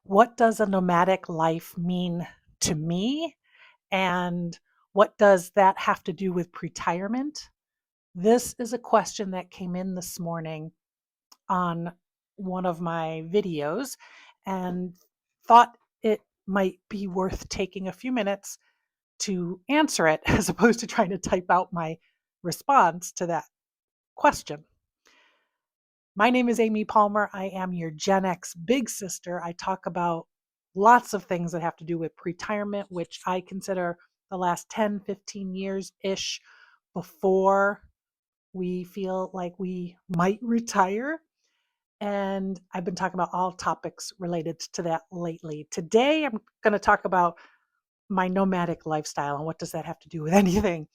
What does a nomadic life mean to me? And what does that have to do with pretirement? This is a question that came in this morning on one of my videos and thought it might be worth taking a few minutes to answer it as opposed to trying to type out my response to that question. My name is Amy Palmer. I am your Gen X Big Sister. I talk about lots of things that have to do with pretirement, which I consider the last 10, 15 years ish before we feel like we might retire. And I've been talking about all topics related to that lately. Today, I'm going to talk about my nomadic lifestyle and what does that have to do with anything.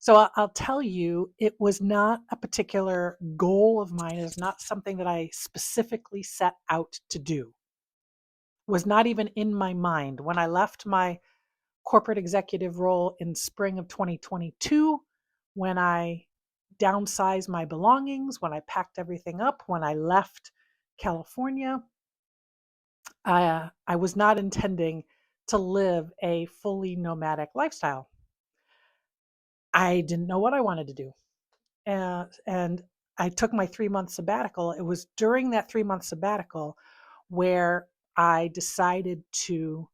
So I'll tell you, it was not a particular goal of mine. It was not something that I specifically set out to do. It was not even in my mind. When I left my corporate executive role in spring of 2022, when I downsized my belongings, when I packed everything up, when I left California, I was not intending to live a fully nomadic lifestyle. I didn't know what I wanted to do. And I took my 3 month sabbatical. It was during that 3 month sabbatical where I decided to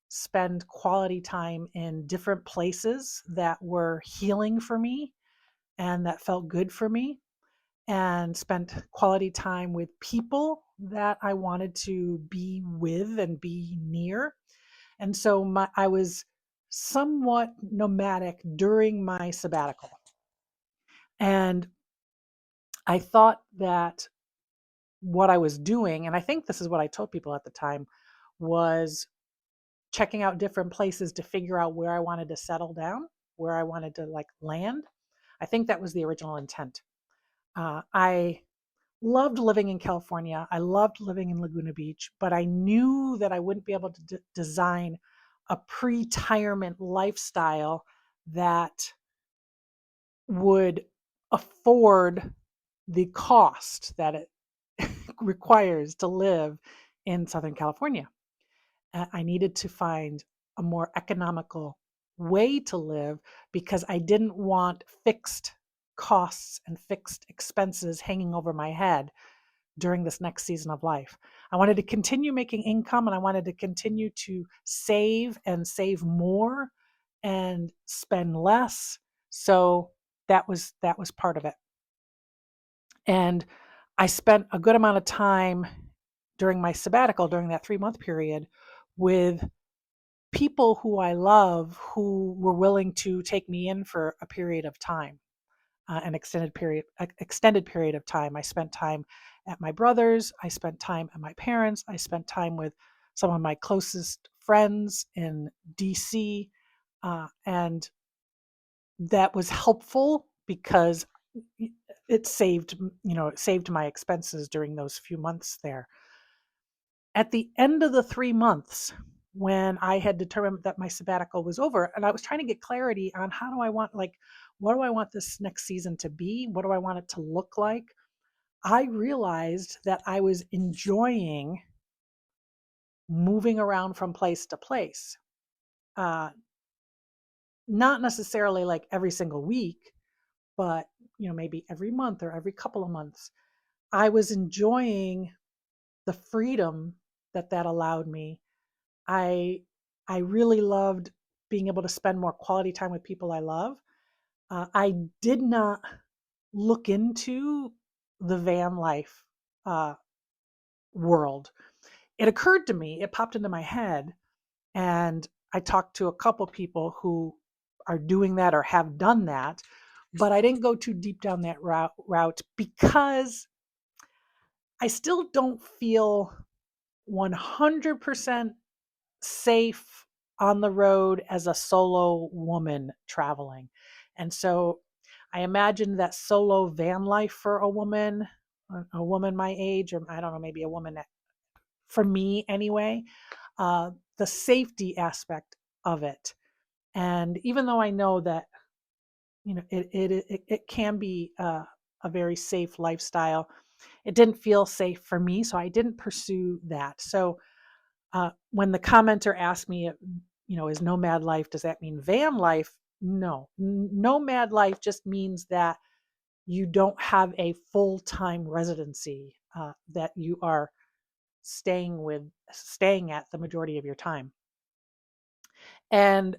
spend quality time in different places that were healing for me and that felt good for me, and spent quality time with people that I wanted to be with and be near. And so I was somewhat nomadic during my sabbatical. And I thought that what I was doing, and I think this is what I told people at the time, was checking out different places to figure out where I wanted to settle down, where I wanted to land. I think that was the original intent. I loved living in California. I loved living in Laguna Beach, but I knew that I wouldn't be able to design a pre-retirement lifestyle that would afford the cost that it requires to live in Southern California. I needed to find a more economical way to live because I didn't want fixed costs and fixed expenses hanging over my head during this next season of life. I wanted to continue making income, and I wanted to continue to save and save more and spend less. So that was part of it. And I spent a good amount of time during my sabbatical, during that 3 month period, with people who I love who were willing to take me in for a period of time, an extended period of time. I spent time at my brother's. I spent time at my parents'. I spent time with some of my closest friends in DC, and that was helpful because it saved my expenses during those few months there. At the end of the 3 months, when I had determined that my sabbatical was over, and I was trying to get clarity on what do I want this next season to be? What do I want it to look like? I realized that I was enjoying moving around from place to place. Uh, Not necessarily like every single week, but maybe every month or every couple of months. I was enjoying the freedom that allowed me. I I really loved being able to spend more quality time with people I love. I did not look into the van life uh, world. It occurred to me, it popped into my head, and I talked to a couple people who are doing that or have done that, but I didn't go too deep down that route because I still don't feel 100% safe on the road as a solo woman traveling. And so I imagine that solo van life for a woman my age, or I don't know, maybe a woman that, for me anyway, the safety aspect of it. And even though I know that, it can be a very safe lifestyle, it didn't feel safe for me. So I didn't pursue that. So When the commenter asked me, is nomad life, does that mean van life? No, nomad life just means that you don't have a full-time residency that you are staying at the majority of your time. And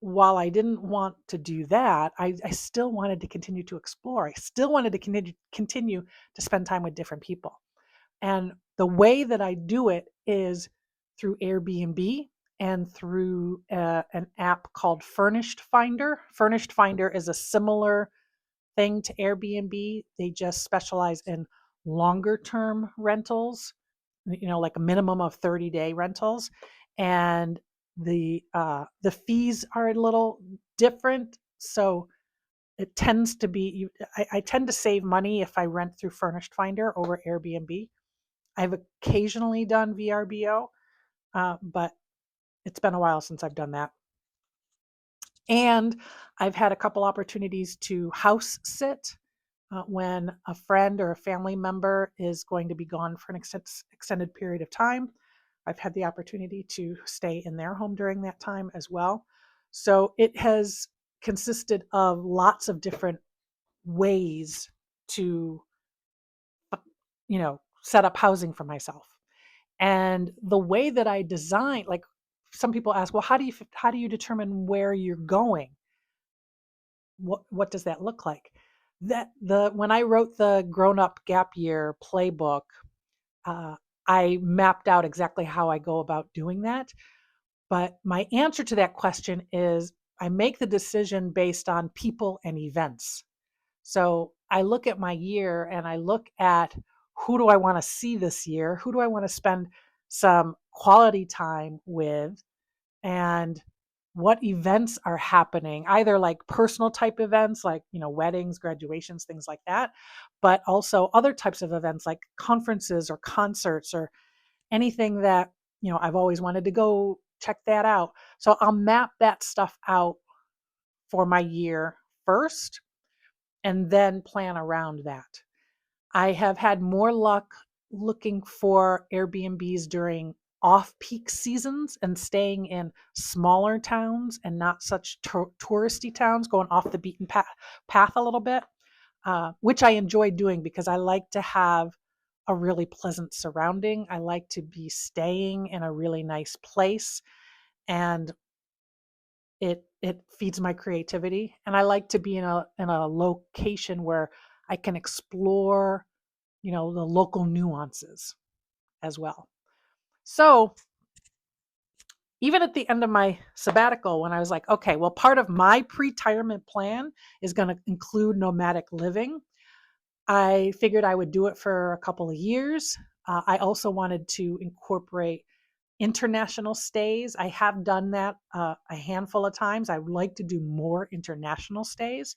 while I didn't want to do that, I still wanted to continue to explore. I still wanted to continue to spend time with different people. And the way that I do it is through Airbnb and through an app called Furnished Finder. Furnished Finder is a similar thing to Airbnb. They just specialize in longer term rentals, like a minimum of 30-day rentals. And the fees are a little different. So it tends to be, I tend to save money if I rent through Furnished Finder over Airbnb. I've occasionally done VRBO, but it's been a while since I've done that. And I've had a couple opportunities to house sit when a friend or a family member is going to be gone for an extended period of time. I've had the opportunity to stay in their home during that time as well. So it has consisted of lots of different ways to, set up housing for myself. And the way that I design, like some people ask, well, how do you determine where you're going? What does that look like? When I wrote the Grown Up Gap Year playbook, uh, I mapped out exactly how I go about doing that. But my answer to that question is I make the decision based on people and events. So I look at my year and I look at who do I want to see this year? Who do I want to spend some quality time with? And what events are happening, either like personal type events like, weddings, graduations, things like that, but also other types of events like conferences or concerts or anything that, I've always wanted to go check that out. So I'll map that stuff out for my year first and then plan around that. I have had more luck looking for Airbnbs during off-peak seasons and staying in smaller towns and not such touristy towns, going off the beaten path a little bit, which I enjoy doing because I like to have a really pleasant surrounding. I like to be staying in a really nice place, and it feeds my creativity. And I like to be in a location where I can explore the local nuances as well. So even at the end of my sabbatical, when I was like, okay, well, part of my pre-retirement plan is going to include nomadic living, I figured I would do it for a couple of years. I also wanted to incorporate international stays. I have done that a handful of times. I would like to do more international stays,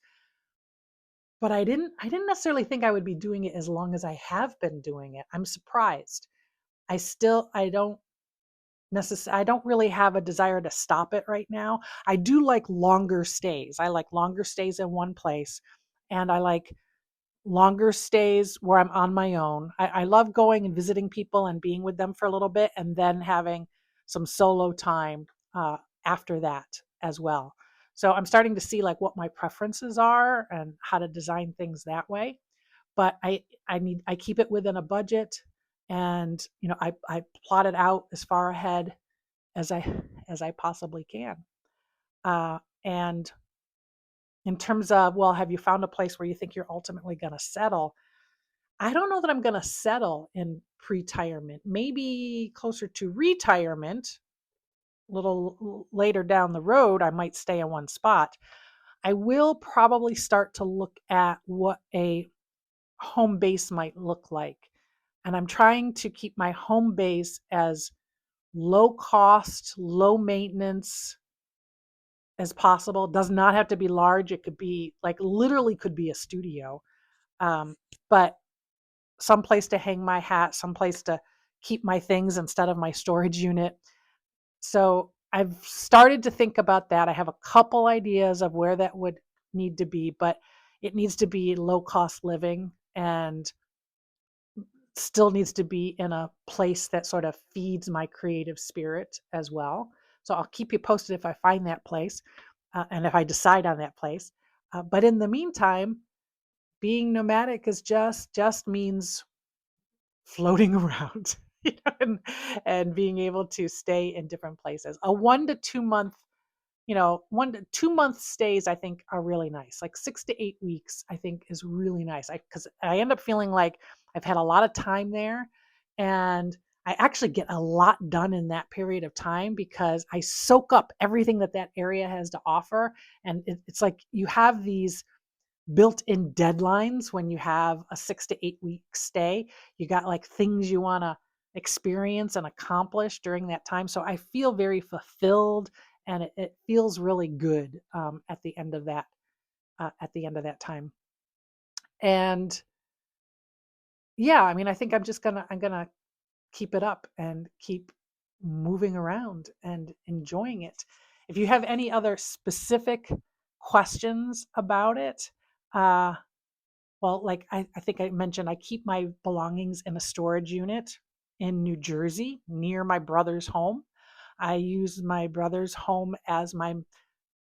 but I didn't necessarily think I would be doing it as long as I have been doing it. I'm surprised. I don't really have a desire to stop it right now. I do like longer stays. I like longer stays in one place, and I like longer stays where I'm on my own. I love going and visiting people and being with them for a little bit and then having some solo time after that as well. So I'm starting to see like what my preferences are and how to design things that way. But I keep it within a budget, and I plot it out as far ahead as I possibly can. And in terms of, well, have you found a place where you think you're ultimately going to settle? I don't know that I'm going to settle in pre-retirement. Maybe closer to retirement, a little later down the road, I might stay in one spot. I will probably start to look at what a home base might look like. And I'm trying to keep my home base as low cost, low maintenance as possible. It does not have to be large. It could be like literally could be a studio, but some place to hang my hat, some place to keep my things instead of my storage unit. So I've started to think about that. I have a couple ideas of where that would need to be, but it needs to be low cost living. And still needs to be in a place that sort of feeds my creative spirit as well. So I'll keep you posted if I find that place, and if I decide on that place. But in the meantime, being nomadic is just means floating around, and being able to stay in different places. A 1 to 2 month, 1 to 2 month stays, I think, are really nice. Like 6 to 8 weeks, I think, is really nice. Because I end up feeling like I've had a lot of time there, and I actually get a lot done in that period of time because I soak up everything that that area has to offer. And it's like you have these built-in deadlines when you have a 6 to 8 week stay. You got like things you want to experience and accomplish during that time. So I feel very fulfilled, and it feels really good at the end of that time. And yeah, I mean, I think I'm gonna keep it up and keep moving around and enjoying it. If you have any other specific questions about it, uh, well, like I think I mentioned, I keep my belongings in a storage unit in New Jersey near my brother's home. I use my brother's home as my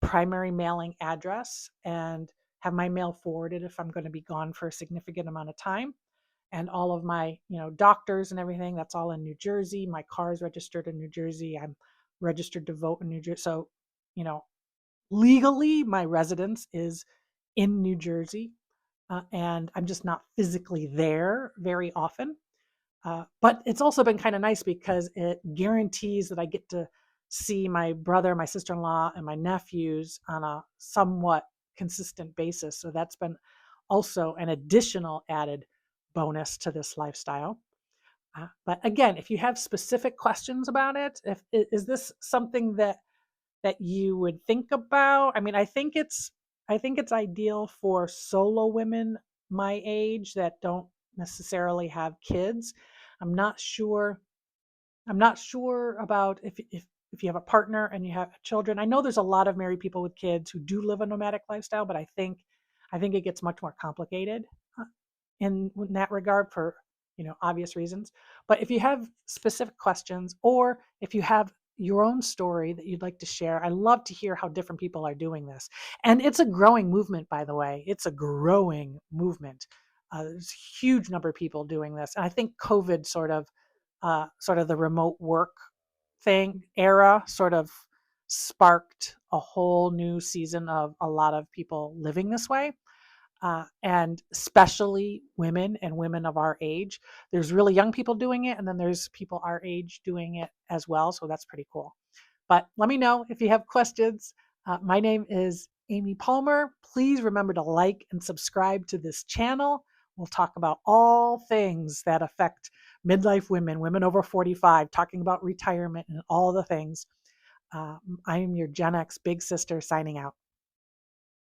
primary mailing address and have my mail forwarded if I'm going to be gone for a significant amount of time. And all of my, doctors and everything, that's all in New Jersey. My car is registered in New Jersey. I'm registered to vote in New Jersey. So, you know, legally, my residence is in New Jersey, and I'm just not physically there very often. But it's also been kind of nice because it guarantees that I get to see my brother, my sister in law, and my nephews on a somewhat consistent basis. So that's been also an additional added bonus to this lifestyle. But again, if you have specific questions about it, if is this something that you would think about? I mean, I think it's ideal for solo women my age that don't necessarily have kids. I'm not sure. I'm not sure about if you have a partner and you have children. I know there's a lot of married people with kids who do live a nomadic lifestyle, but I think it gets much more complicated uh, in that regard for obvious reasons. But if you have specific questions, or if you have your own story that you'd like to share, I love to hear how different people are doing this. And it's a growing movement, by the way. It's a growing movement. There's a huge number of people doing this, and I think COVID sort of the remote work thing era sort of sparked a whole new season of a lot of people living this way, and especially women and women of our age. There's really young people doing it, and then there's people our age doing it as well. So that's pretty cool. But let me know if you have questions. My name is Amy Palmer. Please remember to like and subscribe to this channel. We'll talk about all things that affect midlife women, women over 45, talking about retirement and all the things. I am your Gen X Big Sister signing out.